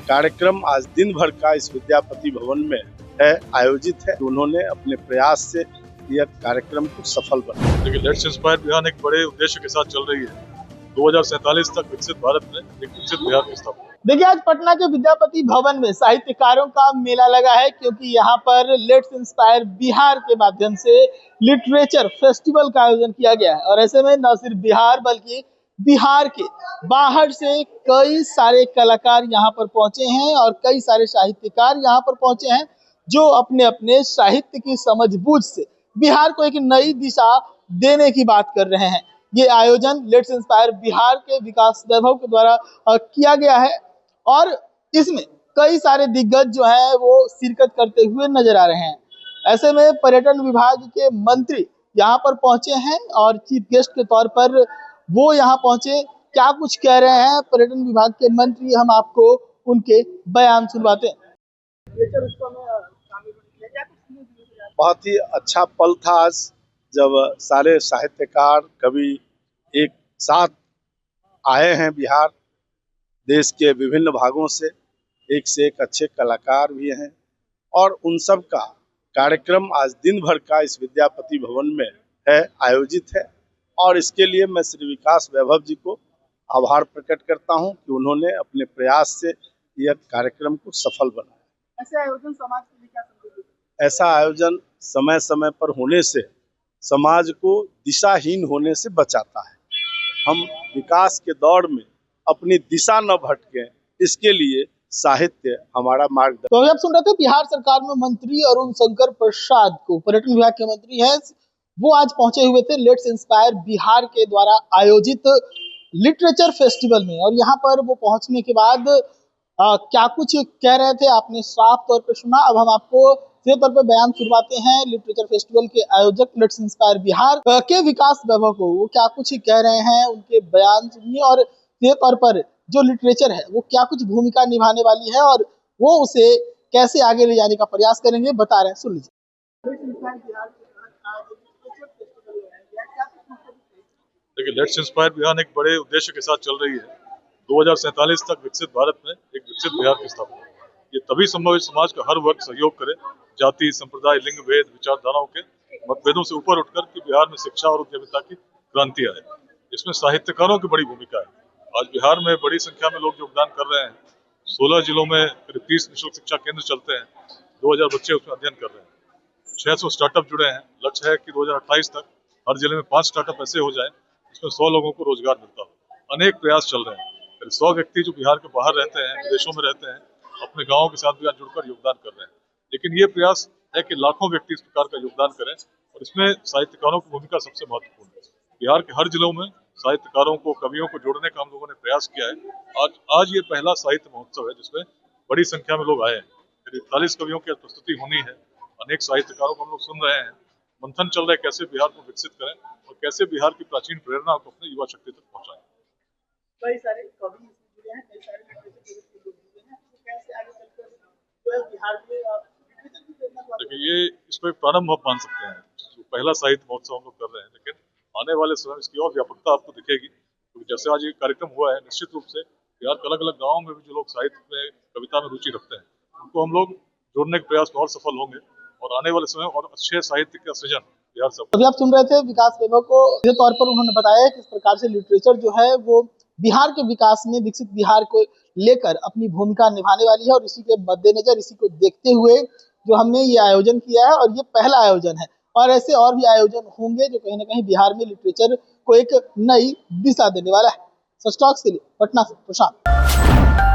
कार्यक्रम आज दिन भर का इस विद्यापति भवन में है आयोजित है। उन्होंने अपने प्रयास से यह कार्यक्रम को सफल बनाया। देखिए, लेट्स इंस्पायर बिहार एक बड़े उद्देश्य के साथ चल रही है। 2047 तक विकसित भारत में एक विकसित बिहार की स्थापना। देखिए, आज पटना के विद्यापति भवन में साहित्यकारों का मेला लगा है, क्योंकि यहाँ पर लेट्स इंस्पायर बिहार के माध्यम से लिटरेचर फेस्टिवल का आयोजन किया गया है। और ऐसे में न सिर्फ बिहार बल्कि बिहार के बाहर से कई सारे कलाकार यहाँ पर पहुंचे हैं और कई सारे साहित्यकार यहाँ पर पहुंचे हैं, जो अपने अपने साहित्य की समझबूझ से बिहार को एक नई दिशा देने की बात कर रहे हैं। ये आयोजन लेट्स इंस्पायर बिहार के विकास वैभव के द्वारा किया गया है और इसमें कई सारे दिग्गज जो है वो शिरकत करते हुए नजर आ रहे हैं। ऐसे में पर्यटन विभाग के मंत्री यहाँ पर पहुंचे हैं और चीफ गेस्ट के तौर पर वो यहाँ पहुंचे। क्या कुछ कह रहे हैं पर्यटन विभाग के मंत्री, हम आपको उनके बयान सुनवाते हैं। बहुत ही अच्छा पल था आज, जब सारे साहित्यकार कवि एक साथ आए हैं बिहार। देश के विभिन्न भागों से एक अच्छे कलाकार भी हैं और उन सब का कार्यक्रम आज दिन भर का इस विद्यापति भवन में है आयोजित है। और इसके लिए मैं श्री विकास वैभव जी को आभार प्रकट करता हूं कि उन्होंने अपने प्रयास से यह कार्यक्रम को सफल बनाया। ऐसे आयोजन समाज के लिए क्या संदेश देते हैं? ऐसा आयोजन समय समय पर होने से समाज को दिशाहीन होने से बचाता है। हम विकास के दौर में अपनी दिशा न भटके, इसके लिए साहित्य हमारा मार्गदर्शन। तो आप सुन रहे थे बिहार सरकार में मंत्री अरुण शंकर प्रसाद को, पर्यटन विभाग के मंत्री हैं, वो आज पहुंचे हुए थे लेट्स इंस्पायर बिहार के द्वारा आयोजित लिटरेचर फेस्टिवल में। और यहाँ पर वो पहुंचने के बाद क्या कुछ कह रहे थे आपने साफ तौर पर सुना। अब हम आपको सीधे तौर पर बयान सुनवाते हैं लिटरेचर फेस्टिवल के आयोजक लेट्स इंस्पायर बिहार के विकास वैभव को। वो क्या कुछ कह रहे हैं, उनके बयान सुनिए और सीधे तौर पर जो लिटरेचर है वो क्या कुछ भूमिका निभाने वाली है और वो उसे कैसे आगे ले जाने का प्रयास करेंगे, बता रहे हैं, सुन लीजिए। देखिए, लेट्स इंस्पायर बिहार एक बड़े उद्देश्य के साथ चल रही है। 2047 तक विकसित भारत में एक विकसित बिहार की स्थापना। ये तभी संभव है समाज का हर वर्ग सहयोग करे, जाति, संप्रदाय, लिंग भेद, विचारधाराओं के मतभेदों से ऊपर उठकर कि बिहार में शिक्षा और उद्यमिता की क्रांति आए। इसमें साहित्यकारों की बड़ी भूमिका है। आज बिहार में बड़ी संख्या में लोग योगदान कर रहे हैं। 16 जिलों में करीब 30 निःशुल्क शिक्षा केंद्र चलते हैं। 2000 बच्चे उसमें अध्ययन कर रहे हैं। 600 स्टार्टअप जुड़े हैं। लक्ष्य है कि 2028 तक हर जिले में 5 स्टार्टअप ऐसे हो जाए जिसमें 100 लोगों को रोजगार मिलता हो। अनेक प्रयास चल रहे हैं। 100 व्यक्ति जो बिहार के बाहर रहते हैं, विदेशों में रहते हैं, अपने गाँव के साथ भी आज जुड़कर योगदान कर रहे हैं। लेकिन ये प्रयास है कि लाखों व्यक्ति इस प्रकार का योगदान करें और इसमें साहित्यकारों की भूमिका सबसे महत्वपूर्ण है। बिहार के हर जिलों में साहित्यकारों को, कवियों को जोड़ने का हम लोगों ने प्रयास किया है। आज ये पहला साहित्य महोत्सव है जिसमें बड़ी संख्या में लोग आए हैं। करीब 40 कवियों की प्रस्तुति होनी है। अनेक साहित्यकारों को हम लोग सुन रहे हैं। मंथन चल रहा है कैसे बिहार को विकसित करें और कैसे बिहार की प्राचीन प्रेरणा को अपने युवा शक्ति तक पहुंचाएं। कई सारे कवि जुड़े हैं, कई सारे लिटरेचर के लोग जुड़े हैं, तो कैसे आगे चलकर जो है बिहार के लिटरेचर की प्रेरणा को। देखिए, ये इसको एक प्रारंभ आप मान सकते हैं। जो पहला साहित्य महोत्सव हम लोग कर रहे हैं, लेकिन आने वाले समय इसकी और व्यापकता आपको दिखेगी। क्योंकि जैसे आज ये कार्यक्रम हुआ है, निश्चित रूप से बिहार के अलग अलग गाँव में भी जो लोग साहित्य में, कविता में रुचि रखते हैं, उनको हम लोग जोड़ने के प्रयास में और सफल होंगे और आने वाले समय और अच्छे साहित्य का सृजन बिहार से। अभी आप सुन रहे थे विकास वैभव को। सीधे तौर पर उन्होंने बताया कि इस प्रकार से लिटरेचर जो है वो बिहार के विकास में, विकसित बिहार को लेकर अपनी भूमिका निभाने वाली है। और इसी के मद्देनजर, इसी को देखते हुए जो हमने ये आयोजन किया है और ये पहला आयोजन है और ऐसे और भी आयोजन होंगे जो कहीं ना कहीं बिहार में लिटरेचर को एक नई दिशा देने वाला है। सच टॉक्स के लिए पटना से प्रशांत।